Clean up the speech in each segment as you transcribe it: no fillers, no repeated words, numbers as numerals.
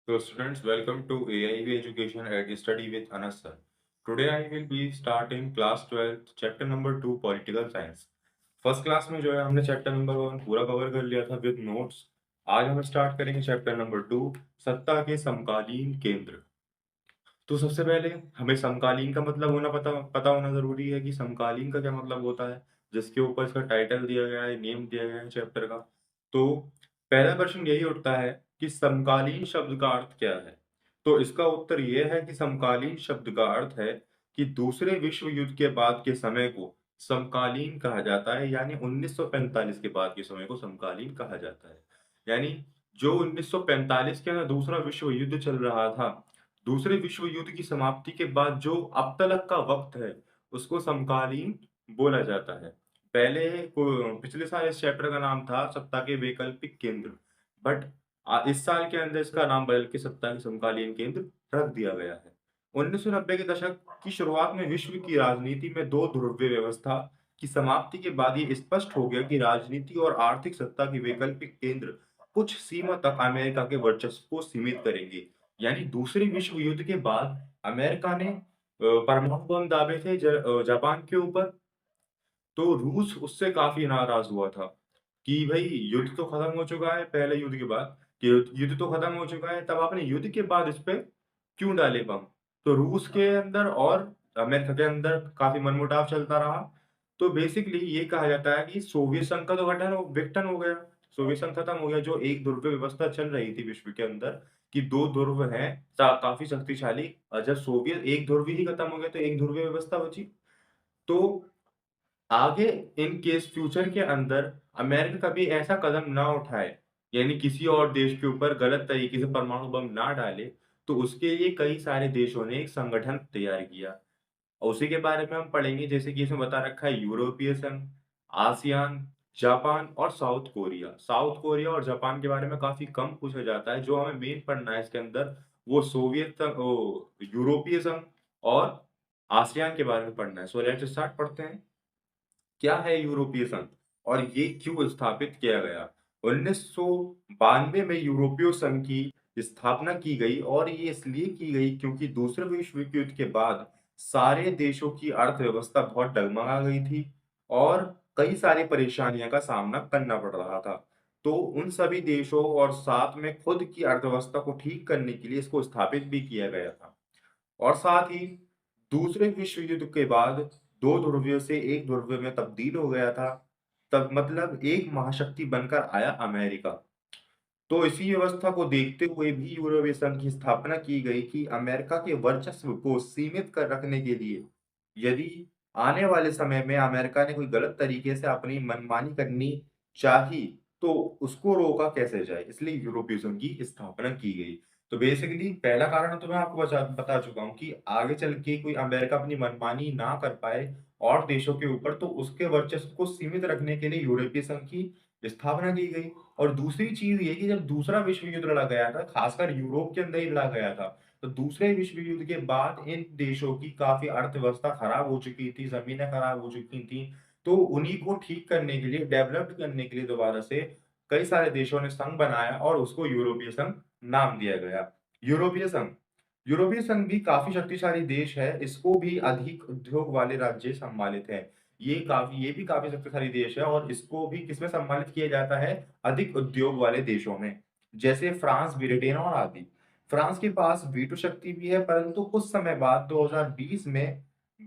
So students, welcome to AIB Education at Study with Anas sir. Today I will be starting class 12th chapter number 2 Political Science. First class में जो है हमने chapter number 1 पूरा cover कर लिया था with notes. आज हम स्टार्ट करेंगे चैप्टर नंबर 2 सत्ता के समकालीन केंद्र। तो सबसे पहले हमें समकालीन का मतलब होना पता पता होना जरूरी है कि समकालीन का क्या मतलब होता है, जिसके ऊपर इसका टाइटल दिया गया है, नेम दिया गया है चैप्टर का। तो पहला प्रश्न यही उठता है कि समकालीन शब्द का अर्थ क्या है। तो इसका उत्तर यह है कि समकालीन शब्द का अर्थ है कि दूसरे विश्व युद्ध के बाद के समय को समकालीन कहा जाता है, यानी 1945 के बाद के समय को समकालीन कहा जाता है। यानी जो 1945 के अंदर दूसरा विश्व युद्ध चल रहा था, दूसरे विश्व युद्ध की समाप्ति के बाद जो अब तलक का वक़्त है, उसको समकालीन बोला जाता है। पहले को पिछले साल इस चैप्टर का नाम था सत्ता के वैकल्पिक केंद्र, बट इस साल के अंदर इसका नाम बदल के सत्ता के समकालीन केंद्र रख दिया गया है। 1990 के दशक की शुरुआत में विश्व की राजनीति में दो ध्रुवीय व्यवस्था की समाप्ति के बाद ये स्पष्ट हो गया कि राजनीति और आर्थिक सत्ता के वैकल्पिक केंद्र कुछ सीमा तक अमेरिका के वर्चस्व को सीमित करेंगे। यानी दूसरे विश्व युद्ध के बाद अमेरिका ने परमाणु बम दागे थे जापान के ऊपर, तो रूस उससे काफ़ी नाराज़ हुआ था कि भई युद्ध तो खत्म हो चुका है, पहले युद्ध के बाद कि युद्ध तो खत्म हो चुका है, तब आपने युद्ध के बाद इस पे क्यों डाले बम? तो रूस के अंदर और अमेरिका के अंदर काफ़ी मनमुटाव चलता रहा। तो बेसिकली ये कहा जाता है कि सोवियत संघ का तो विघटन हो गया, सोवियत संघ खत्म हो गया, जो एक ध्रुवीय व्यवस्था चल रही थी विश्व के अंदर कि 2 ध्रुव हैं, काफ़ी शक्तिशाली। जब सोवियत एक ध्रुव ही खत्म हो गया, तो एक ध्रुवीय व्यवस्था बची। तो आगे इन केस फ्यूचर के अंदर अमेरिका कभी ऐसा कदम ना उठाए, यानी किसी और देश के ऊपर गलत तरीके से परमाणु बम ना डाले, तो उसके लिए कई सारे देशों ने एक संगठन तैयार किया। और उसी के बारे में हम पढ़ेंगे, जैसे कि इसमें बता रखा है यूरोपीय संघ, आसियान, जापान और साउथ कोरिया। साउथ कोरिया और जापान के बारे में काफ़ी कम पूछा जाता है, जो हमें मेन पढ़ना है इसके अंदर, वो यूरोपीय संघ और आसियान के बारे में पढ़ना है। सो लेट्स स्टार्ट पढ़ते हैं। क्या है यूरोपीय संघ और ये क्यों स्थापित किया गया? 1992 में यूरोपीय संघ की स्थापना की गई और ये इसलिए की गई क्योंकि दूसरे विश्व युद्ध के बाद सारे देशों की अर्थव्यवस्था बहुत डगमगा गई थी और कई सारी परेशानियों का सामना करना पड़ रहा था। तो उन सभी देशों और साथ में खुद की अर्थव्यवस्था को ठीक करने के लिए इसको स्थापित भी किया गया था। और साथ ही दूसरे विश्व युद्ध के बाद 2 ध्रुवीय से 1 ध्रुवीय में तब्दील हो गया था। तब मतलब एक महाशक्ति बनकर आया अमेरिका। तो इसी व्यवस्था को देखते हुए भी यूरोपीय संघ की स्थापना की गई कि अमेरिका के वर्चस्व को सीमित कर रखने के लिए, यदि आने वाले समय में अमेरिका ने कोई गलत तरीके से अपनी मनमानी करनी चाही, तो उसको रोका कैसे जाए, इसलिए यूरोपीय संघ की स्थापना की गई। तो बेसिकली पहला कारण तो मैं आपको बता चुका हूँ कि आगे चल के कोई अमेरिका अपनी मनमानी ना कर पाए और देशों के ऊपर, तो उसके वर्चस्व को सीमित रखने के लिए यूरोपीय संघ की स्थापना की गई। और दूसरी चीज़ ये कि जब दूसरा विश्व युद्ध लड़ा गया था, खासकर यूरोप के अंदर ही लड़ा गया था, तो दूसरे विश्व युद्ध के बाद इन देशों की काफ़ी अर्थव्यवस्था खराब हो चुकी थी, ज़मीनें खराब हो चुकी थी। तो उन्हीं को ठीक करने के लिए, डेवलप्ड करने के लिए दोबारा से कई सारे देशों ने संघ बनाया और उसको यूरोपीय संघ नाम दिया गया। यूरोपीय संघ यूरोपीय संघ भी काफ़ी शक्तिशाली देश है, इसको भी अधिक उद्योग वाले राज्य सम्मानित हैं। ये भी काफ़ी शक्तिशाली देश है और इसको भी किसमें सम्मानित किया जाता है? अधिक उद्योग वाले देशों में, जैसे फ्रांस, ब्रिटेन और आदि। फ्रांस के पास वीटो शक्ति भी है, परंतु कुछ समय बाद 2020 में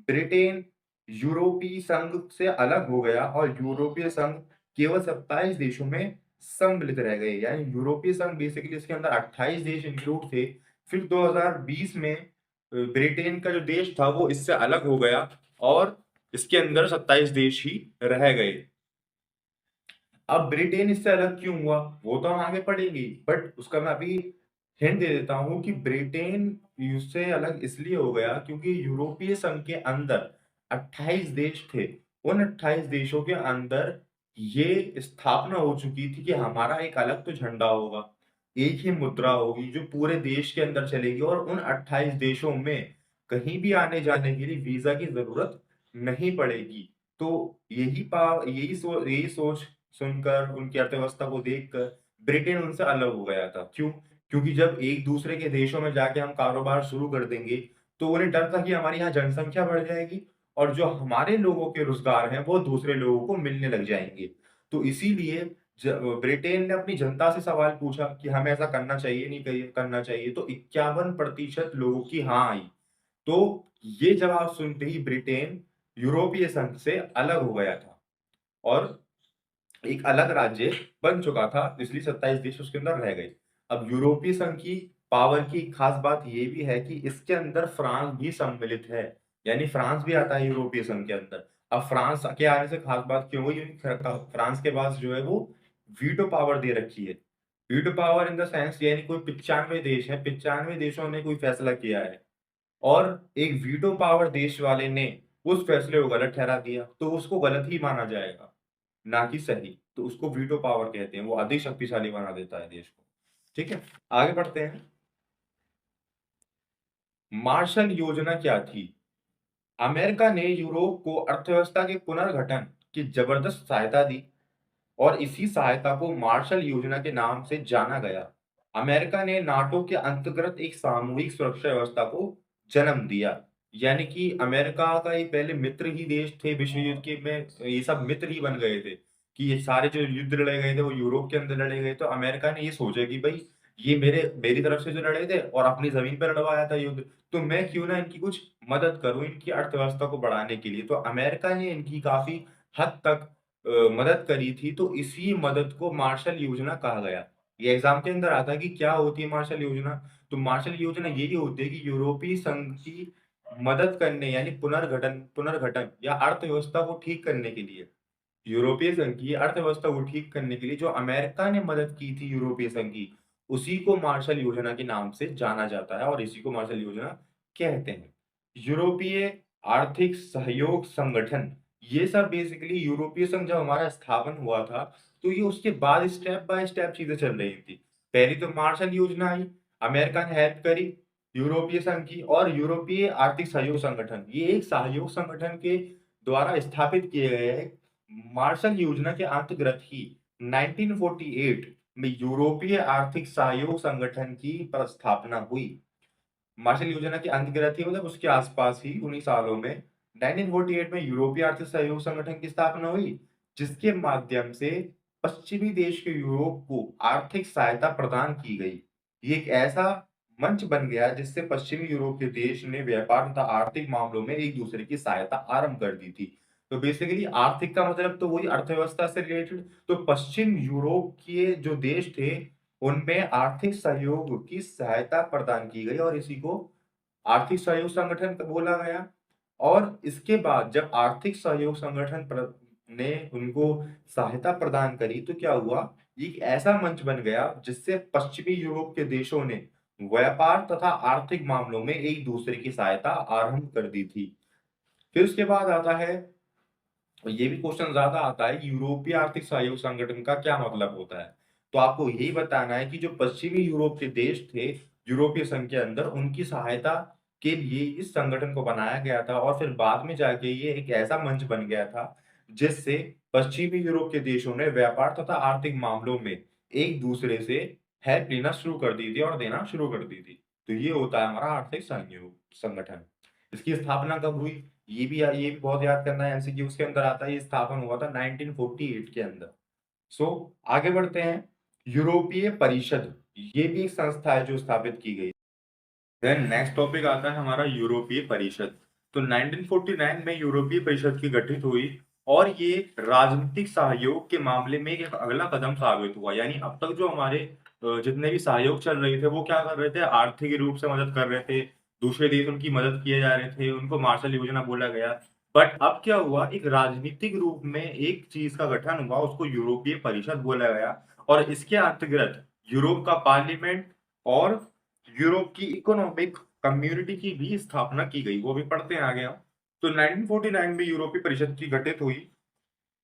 ब्रिटेन यूरोपीय संघ से अलग हो गया और यूरोपीय संघ केवल 27 देशों में सम्मिलित रह गए। यानी यूरोपीय संघ बेसिकली इसके अंदर 28 देश इंक्लूड थे। फिर 2020 में ब्रिटेन का जो देश था वो इससे अलग हो गया और इसके अंदर 27 देश ही रह गए। अब ब्रिटेन इससे अलग क्यों हुआ, वो तो हम आगे पढ़ेंगे, बट उसका मैं अभी हिंट दे देता हूँ कि ब्रिटेन इससे अलग इसलिए हो गया क्योंकि यूरोपीय संघ के अंदर 28 देश थे। उन 28 देशों के अंदर ये स्थापना हो चुकी थी कि हमारा एक अलग तो झंडा होगा, एक ही मुद्रा होगी जो पूरे देश के अंदर चलेगी और उन 28 देशों में कहीं भी आने-जाने के लिए वीज़ा की ज़रूरत नहीं पड़ेगी। तो यही सोच सुनकर, उनकी अर्थव्यवस्था को देखकर ब्रिटेन उनसे अलग हो गया था। क्यों? क्योंकि जब एक दूसरे के देशों में जाके हम कारोबार शुरू कर देंगे, तो उन्हें डर था कि हमारी यहाँ जनसंख्या बढ़ जाएगी और जो हमारे लोगों के रोज़गार हैं, वो दूसरे लोगों को मिलने लग जाएँगे। तो इसीलिए ब्रिटेन ने अपनी जनता से सवाल पूछा कि हमें ऐसा करना चाहिए, नहीं कहिए करना चाहिए, तो 51% लोगों की हाँ आई। तो ये जवाब सुनते ही ब्रिटेन यूरोपीय संघ से अलग हो गया था और एक अलग राज्य बन चुका था, इसलिए 27 देश उसके अंदर रह गए। अब यूरोपीय संघ की पावर की खास बात ये भी है कि इसके अंदर फ्रांस भी सम्मिलित है, यानी फ्रांस भी आता है यूरोपीय संघ के अंदर। अब फ्रांस के आने से खास बात क्यों हुई? क्योंकि फ्रांस के पास जो है वो वीटो पावर दे रखी है। Veto power in the sense यानी कोई 95 देश हैं, 95 देशों ने कोई फैसला किया है और एक वीटो पावर देश वाले ने उस फैसले को गलत ठहरा दिया, तो उसको गलत ही माना जाएगा। ना कि सही। तो उसको वीटो पावर कहते हैं, वो अधिक शक्तिशाली बना देता है देश को। ठीक है? आगे बढ़ते हैं। मार्शल योजना क्या थी? अमेरिका ने यूरोप को अर्थव्यवस्था के पुनर्गठन की जबरदस्त सहायता दी और इसी सहायता को मार्शल योजना के नाम से जाना गया। अमेरिका ने नाटो के अंतर्गत एक सामूहिक सुरक्षा व्यवस्था को जन्म दिया। यानी कि अमेरिका का ये पहले मित्र ही देश थे विश्व युद्ध के में ये सब मित्र ही बन गए थे कि ये सारे जो युद्ध लड़े गए थे वो यूरोप के अंदर लड़े गए। तो अमेरिका ने ये सोचा कि भाई ये मेरी तरफ से जो लड़े थे और अपनी जमीन पर लड़वाया था युद्ध, तो मैं क्यों ना इनकी कुछ मदद करूं इनकी अर्थव्यवस्था को बढ़ाने के लिए। तो अमेरिका ने इनकी काफी हद तक मदद करी थी, तो इसी मदद को मार्शल योजना कहा गया। ये एग्ज़ाम के अंदर आता है कि क्या होती है मार्शल योजना? तो मार्शल योजना यही होती है कि यूरोपीय संघ की मदद करने यानी पुनर्गठन पुनर्गठन या अर्थव्यवस्था को ठीक करने के लिए, यूरोपीय संघ की अर्थव्यवस्था को ठीक करने के लिए जो अमेरिका ने मदद की थी यूरोपीय संघ की, उसी को मार्शल योजना के नाम से जाना जाता है और इसी को मार्शल योजना कहते हैं। यूरोपीय आर्थिक सहयोग संगठन, ये सब बेसिकली यूरोपीय संघ जब हमारा स्थापन हुआ था, तो ये उसके बाद स्टेप बाय स्टेप चीज़ें चल रही थी। पहले तो मार्शल योजना आई, अमेरिका ने हेल्प करी यूरोपीय संघ की और यूरोपीय आर्थिक सहयोग संगठन, ये एक सहयोग संगठन के द्वारा स्थापित किए गए हैं। मार्शल योजना के अंतर्गत ही 1948 में यूरोपीय आर्थिक सहयोग संगठन की स्थापना हुई। मार्शल योजना के अंतर्गत ही मतलब उसके आसपास ही उन्हीं सालों में 1948 में यूरोपीय आर्थिक सहयोग संगठन की स्थापना हुई, जिसके माध्यम से पश्चिमी देश के यूरोप को आर्थिक सहायता प्रदान की गई। ये एक ऐसा मंच बन गया जिससे पश्चिमी यूरोप के देश ने व्यापार तथा आर्थिक मामलों में एक दूसरे की सहायता आरंभ कर दी थी। तो बेसिकली आर्थिक का मतलब तो वही अर्थव्यवस्था से रिलेटेड। तो पश्चिम यूरोप के जो देश थे उनमें आर्थिक सहयोग की सहायता प्रदान की गई और इसी को आर्थिक सहयोग संगठन बोला गया। और इसके बाद जब आर्थिक सहयोग संगठन ने उनको सहायता प्रदान करी तो क्या हुआ, एक ऐसा मंच बन गया जिससे पश्चिमी यूरोप के देशों ने व्यापार तथा आर्थिक मामलों में एक दूसरे की सहायता आरंभ कर दी थी। फिर उसके बाद आता है, ये भी क्वेश्चन ज़्यादा आता है कि यूरोपीय आर्थिक सहयोग संगठन का क्या मतलब होता है? तो आपको यही बताना है कि जो पश्चिमी यूरोप के देश थे, यूरोपीय संघ के अंदर, उनकी सहायता के लिए इस संगठन को बनाया गया था और फिर बाद में जाके ये एक ऐसा मंच बन गया था, जिससे पश्चिमी यूरोप के देशों ने व्यापार तथा आर्थिक मामलों में एक-दूसरे से हेल्प लेना शुरू कर दी थी और देना शुरू कर दी थी। तो ये होता है हमारा आर्थिक सहयोग संगठन। इसकी स्थापना कब हुई? ये भी बहुत याद करना है, एमसीक्यूज़ के अंदर आता है, ये स्थापन हुआ था 1948 के अंदर। सो आगे बढ़ते हैं। यूरोपीय परिषद, ये भी एक संस्था है जो स्थापित की गई। देन नेक्स्ट टॉपिक आता है हमारा यूरोपीय परिषद। तो 1949 में यूरोपीय परिषद की गठित हुई और ये राजनीतिक सहयोग के मामले में एक अगला कदम साबित हुआ। यानी अब तक जो हमारे जितने भी सहयोग चल रहे थे वो क्या कर रहे थे, आर्थिक रूप से मदद कर रहे थे, दूसरे देश उनकी मदद किए जा रहे थे, उनको मार्शल योजना बोला गया। बट अब क्या हुआ, एक राजनीतिक रूप में एक चीज का गठन हुआ, उसको यूरोपीय परिषद बोला गया और इसके अंतर्गत यूरोप का पार्लियामेंट और यूरोप की इकोनॉमिक कम्युनिटी की भी स्थापना की गई, वो भी पढ़ते हैं आगे हम। तो 1949 में यूरोपीय परिषद की गठित हुई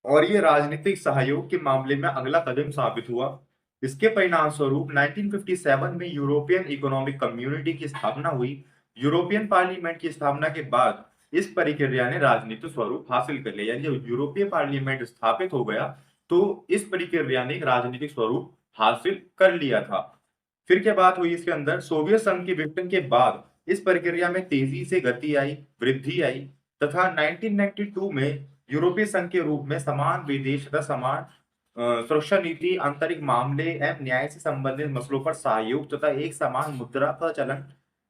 और ये राजनीतिक सहयोग के मामले में अगला कदम साबित हुआ। इसके परिणाम स्वरूप 1957 में यूरोपियन इकोनॉमिक कम्युनिटी की स्थापना हुई। यूरोपियन पार्लियामेंट की स्थापना के बाद इस प्रक्रिया ने राजनीतिक स्वरूप हासिल कर लिया। यानी जब यूरोपीय पार्लियामेंट स्थापित हो गया, तो इस प्रक्रिया ने एक राजनीतिक स्वरूप हासिल कर लिया था। फिर क्या बात हुई इसके अंदर, सोवियत संघ के विघटन के बाद इस प्रक्रिया में तेजी से गति आई, वृद्धि आई तथा 1992 में यूरोपीय संघ के रूप में समान विदेश तथा समान सुरक्षा नीति, आंतरिक मामले एवं न्याय से संबंधित मसलों पर सहयोग तथा एक समान मुद्रा का चलन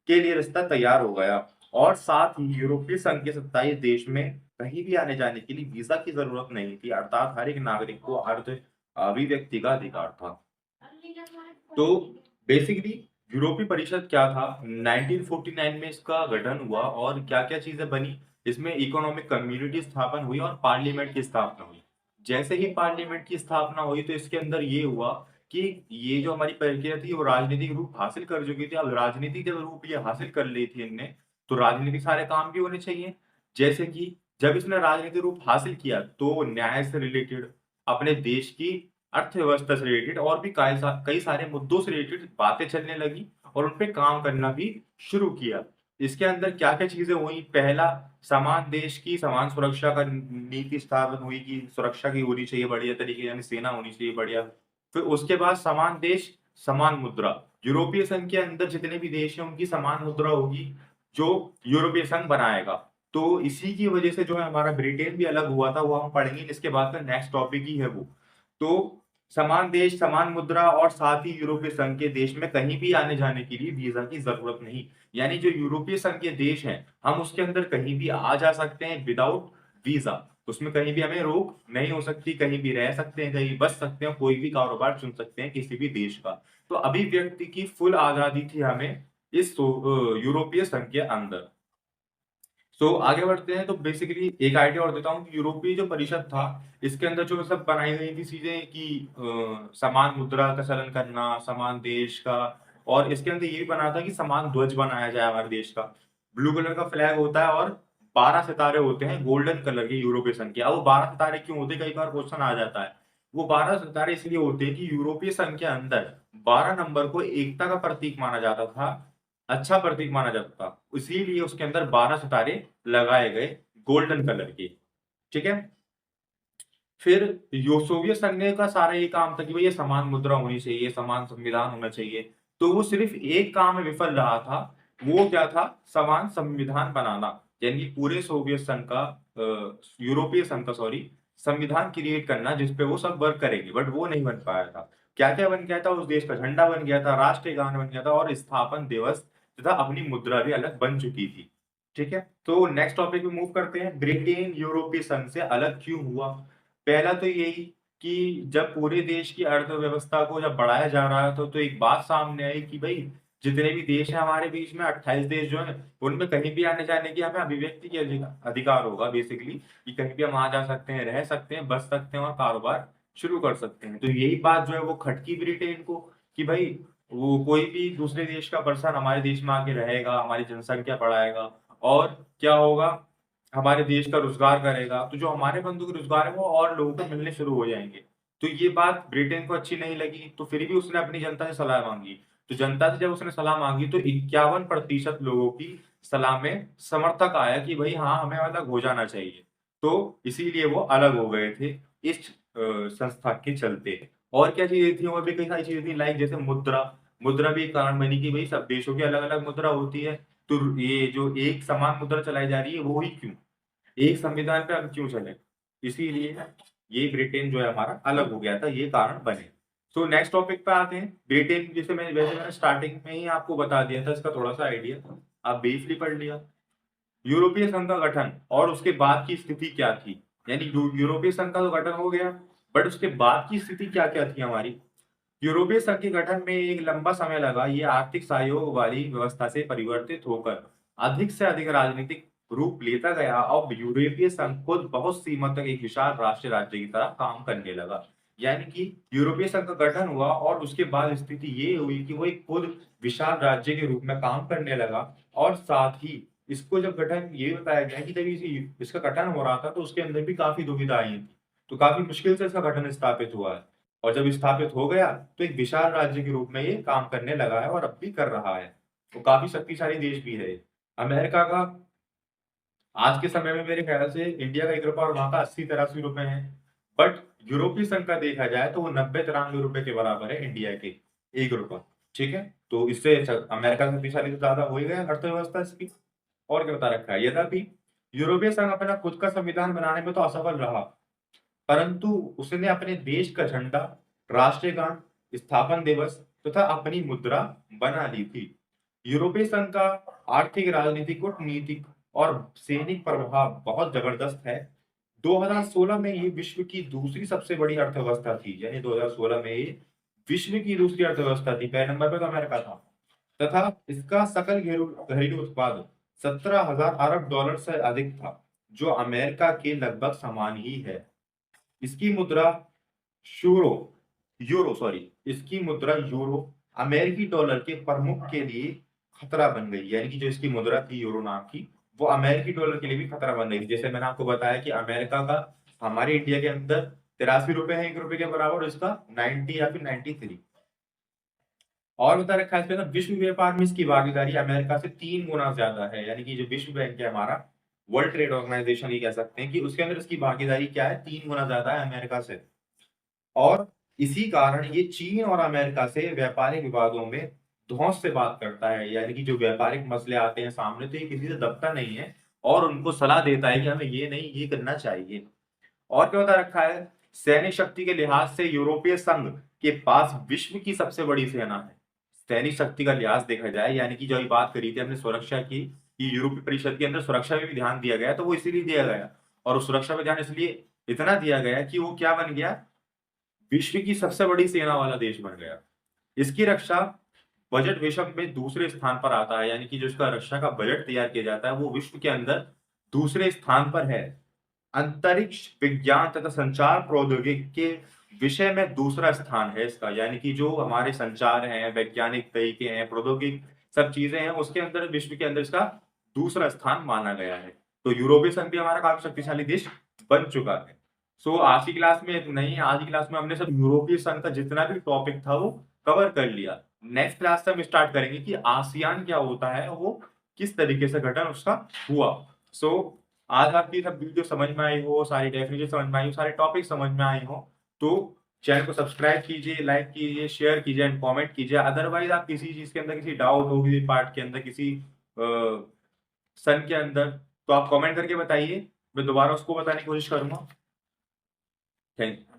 के लिए रास्ता तैयार हो गया। और साथ ही यूरोपीय संघ के 27 देश में कहीं भी आने जाने के लिए वीजा की जरूरत नहीं थी, अर्थात हर एक नागरिक को अर्ध अभिव्यक्ति का अधिकार था। तो बेसिकली यूरोपीय परिषद क्या था, 1949 में इसका गठन हुआ और क्या-क्या चीजें बनी, इसमें इकोनॉमिक कम्युनिटी स्थापन हुई और पार्लियामेंट की स्थापना हुई। जैसे ही पार्लियामेंट की स्थापना हुई तो इसके अंदर ये हुआ कि ये जो हमारी प्रक्रिया थी वो राजनीतिक रूप हासिल कर चुकी थी। अब राजनीतिक जब रूप ये हासिल कर ली थी इनने, तो राजनीतिक सारे काम भी होने चाहिए। जैसे कि जब इसने राजनीतिक रूप हासिल किया तो न्याय से रिलेटेड, अपने देश की अर्थव्यवस्था से रिलेटेड और भी कई सारे मुद्दों से रिलेटेड बातें चलने लगी और उन पे काम करना भी शुरू किया। इसके अंदर क्या-क्या चीज़ें हुई, पहला समान देश की समान सुरक्षा का नीति स्थापित हुई कि सुरक्षा की होनी चाहिए बढ़िया तरीके, यानी सेना होनी चाहिए बढ़िया। फिर उसके बाद समान देश, समान मुद्रा। यूरोपीय संघ के अंदर जितने भी देश हैं उनकी समान मुद्रा होगी, जो यूरोपीय संघ बनाएगा। तो इसी की वजह से जो है हमारा ब्रिटेन भी अलग हुआ था, वो हम पढ़ेंगे, इसके बाद का नेक्स्ट टॉपिक ही है वो। तो समान देश, समान मुद्रा और साथ ही यूरोपीय संघ के देश में कहीं भी आने-जाने के लिए वीज़ा की ज़रूरत नहीं। यानी जो यूरोपीय संघ के देश हैं, हम उसके अंदर कहीं भी आ जा सकते हैं विदाउट वीज़ा। उसमें कहीं भी हमें रोक नहीं हो सकती, कहीं भी रह सकते हैं, कहीं बस सकते हैं, कोई भी कारोबार चुन सकते हैं किसी भी देश का। तो अभिव्यक्ति की फुल आज़ादी थी हमें इस यूरोपीय संघ के अंदर। आगे बढ़ते हैं तो बेसिकली एक आइडिया और देता हूँ कि यूरोपीय जो परिषद था, इसके अंदर जो सब बनाई गई थी चीज़ें कि समान मुद्रा का चलन करना, समान देश का, और इसके अंदर ये भी बना था कि समान ध्वज बनाया जाए हमारे देश का। ब्लू कलर का फ्लैग होता है और 12 सितारे होते हैं गोल्डन कलर के यूरोपीय संघ के। अब वो 12 सितारे क्यों होते हैं, कई बार क्वेश्चन आ जाता है। वो 12 सितारे इसलिए होते हैं कि यूरोपीय संघ के अंदर 12 नंबर को एकता का प्रतीक माना जाता था, अच्छा प्रतीक माना जाता था। इसीलिए उसके अंदर 12 सितारे लगाए गए गोल्डन कलर के, ठीक है? फिर यो सोवियत संघ का सारा ये काम था कि भई ये समान मुद्रा होनी चाहिए, समान संविधान होना चाहिए। तो वो सिर्फ़ एक काम में विफल रहा था, वो क्या था? समान संविधान बनाना। यानी कि पूरे सोवियत संघ का यूरोपीय संघ का सॉरी, संविधान क्रिएट करना जिस पे वो सब वर्क करेंगे, बट वो नहीं बन पाया था। क्या-क्या बन गया था? उस देश का झंडा बन गया था, राष्ट्रीय गान बन गया था और स्थापन दिवस तथा अपनी मुद्रा भी अलग बन चुकी थी। ठीक है? तो नेक्स्ट टॉपिक पे मूव करते हैं। ब्रिटेन यूरोपीय संघ से अलग क्यों हुआ? पहला तो यही कि जब पूरे देश की अर्थव्यवस्था को जब बढ़ाया जा रहा था, तो एक बात सामने आई कि भई जितने भी देश हैं हमारे बीच में, 28 देश जो हैं, उनमें कहीं भी आने-जाने की हमें अभिव्यक्ति की अधिकार होगा बेसिकली, कि कहीं भी हम आ जा सकते हैं, रह सकते हैं, बस सकते हैं और कारोबार शुरू कर सकते हैं। तो यही बात जो है वो खटकी ब्रिटेन को कि भई वो कोई भी दूसरे देश का पर्सन हमारे देश में आके रहेगा, हमारी जनसंख्या बढ़ाएगा और क्या होगा, हमारे देश का रोज़गार करेगा, तो जो हमारे बंधु के रोज़गार है वो और लोगों को मिलने शुरू हो जाएँगे। तो ये बात ब्रिटेन को अच्छी नहीं लगी, तो फिर भी उसने अपनी जनता से सलाह माँगी। तो जनता से जब उसने सलाह माँगी तो 51% लोगों की सलाह में समर्थक आया कि भई हाँ, हमें अलग हो जाना चाहिए। तो इसीलिए वो अलग हो गए थे इस संस्था के चलते। और क्या चीज़ें थी, और भी कई सारी चीज़ें थी लाइक जैसे मुद्रा। मुद्रा भी एक कारण बनी कि भई सब देशों की अलग-अलग मुद्रा होती है। तो ये जो एक समान मुद्रा चलाई जा रही है वो ही क्यों? एक संविधान पे हम क्यों चलें? इसीलिए ये ब्रिटेन जो है हमारा अलग हो गया था, ये कारण बने। तो नेक्स्ट टॉपिक पे आते हैं। ब्रिटेन जैसे मैंने स्टार्टिंग में ही आपको बता दिया था, इसका थोड़ा-सा आइडिया आप ब्रीफली पढ़ लिया। यूरोपीय संघ का गठन और उसके बाद की स्थिति क्या थी? यानी यूरोपीय संघ का तो गठन हो गया, बट उसके बाद की स्थिति क्या-क्या थी हमारी? यूरोपीय संघ के गठन में एक लंबा समय लगा। ये आर्थिक सहयोग वाली व्यवस्था से परिवर्तित होकर अधिक से अधिक राजनीतिक रूप लेता गया। अब यूरोपीय संघ खुद बहुत सीमा तक एक विशाल राष्ट्रीय राज्य की तरह काम करने लगा। यानी कि यूरोपीय संघ का गठन हुआ और उसके बाद स्थिति ये हुई कि वो एक खुद विशाल राज्य के रूप में काम करने लगा। और साथ ही इसको जब गठन ये बताया गया कि जब इसका गठन हो रहा था तो उसके अंदर भी काफ़ी दुविधाएँ थी। तो काफ़ी मुश्किल से इसका गठन स्थापित हुआ है। और जब स्थापित हो गया, तो एक विशाल राज्य के रूप में ये काम करने लगा है और अब भी कर रहा है। तो काफ़ी शक्तिशाली देश भी है ये। अमेरिका का आज के समय में मेरे ख़्याल से इंडिया का ₹1 और वहाँ का ₹80-83 है। बट यूरोपीय संघ का देखा जाए तो वो 90-93 रुपए के बराबर है इंडिया के ₹1। ठीक है, तो इससे अमेरिका शक्तिशाली तो ज्यादा हो ही गया अर्थव्यवस्था इसकी। और क्या बता रखा है, यद्यपि यूरोपीय संघ अपना खुद का संविधान बनाने में तो असफल रहा, परंतु उसने अपने देश का झंडा, राष्ट्रीय गान, स्थापन दिवस तथा अपनी मुद्रा बना ली थी। यूरोपीय संघ का आर्थिक, राजनीतिक, कूटनीतिक और सैनिक प्रभाव बहुत जबरदस्त है। 2016 में ये विश्व की दूसरी सबसे बड़ी अर्थव्यवस्था थी, यानी 2016 में ये विश्व की दूसरी अर्थव्यवस्था थी, पहले नंबर पर तो अमेरिका था। तथा इसका सकल घरेलू उत्पाद 17,000 अरब डॉलर से अधिक था, जो अमेरिका के लगभग समान ही है। इसकी मुद्रा यूरो यूरो सॉरी इसकी मुद्रा यूरो अमेरिकी डॉलर के प्रमुख के लिए खतरा बन गई, यानी कि जो इसकी मुद्रा थी यूरो नाम की, वो अमेरिकी डॉलर के लिए भी खतरा बन गई। जैसे मैंने आपको बताया कि अमेरिका का हमारे इंडिया के अंदर 83 रुपए है 1 रुपए के बराबर, इसका 90 या फिर 93। और बता रखा है इसमें ना, विश्व व्यापार में इसकी भागीदारी अमेरिका से 3 गुना ज्यादा है, यानी कि जो विश्व बैंक है हमारा, वर्ल्ड ट्रेड ऑर्गेनाइजेशन ये कह सकते हैं कि उसके अंदर इसकी भागीदारी क्या है, 3 गुना ज्यादा है अमेरिका से। और इसी कारण ये चीन और अमेरिका से व्यापारिक विवादों में धौंस से बात करता है, यानी कि जो व्यापारिक मसले आते हैं सामने तो ये किसी से दबता नहीं है और उनको सलाह देता है कि हमें ये नहीं ये करना चाहिए। और क्या बता रखा है, सैनिक शक्ति के लिहाज से यूरोपीय संघ के पास विश्व की सबसे बड़ी सेना है। सैनिक शक्ति का लिहाज देखा जाए, यानी कि जो अभी बात करी थी हमने सुरक्षा की, कि यूरोपीय परिषद के अंदर सुरक्षा में भी ध्यान दिया गया, तो वो इसीलिए दिया गया, और उस सुरक्षा में ध्यान इसलिए इतना दिया गया कि वो क्या बन गया, विश्व की सबसे बड़ी सेना वाला देश बन गया। इसकी रक्षा बजट विश्व में दूसरे स्थान पर आता है, यानी कि जो इसका रक्षा का बजट तैयार किया जाता है वो विश्व के अंदर दूसरे स्थान पर है। अंतरिक्ष विज्ञान तथा संचार प्रौद्योगिकी के विषय में दूसरा स्थान है इसका, यानी कि जो हमारे संचार हैं, वैज्ञानिक तरीके हैं, प्रौद्योगिक सब चीजें हैं, उसके अंदर विश्व के अंदर इसका दूसरा स्थान माना गया है। तो यूरोपीय संघ भी हमारा काफी शक्तिशाली देश बन चुका है। सो आज की क्लास में इतना ही। आज की क्लास में हमने सब यूरोपीय संघ का जितना भी टॉपिक था वो कवर कर लिया। नेक्स्ट क्लास से हम स्टार्ट करेंगे कि आसियान क्या होता है, वो किस तरीके से गठन उसका हुआ। सो आज आपकी सब वीडियो समझ में आई हो, सारी डेफिनेशन समझ में आई हो, सारे टॉपिक समझ में आए हो, तो चैनल को सब्सक्राइब कीजिए, लाइक कीजिए, शेयर कीजिए एंड कमेंट कीजिए। अदरवाइज आप किसी चीज के अंदर किसी डाउट हो, किसी पार्ट के अंदर, किसी सन के अंदर, तो आप कमेंट करके बताइए, मैं दोबारा उसको बताने की कोशिश करूंगा। Thank you.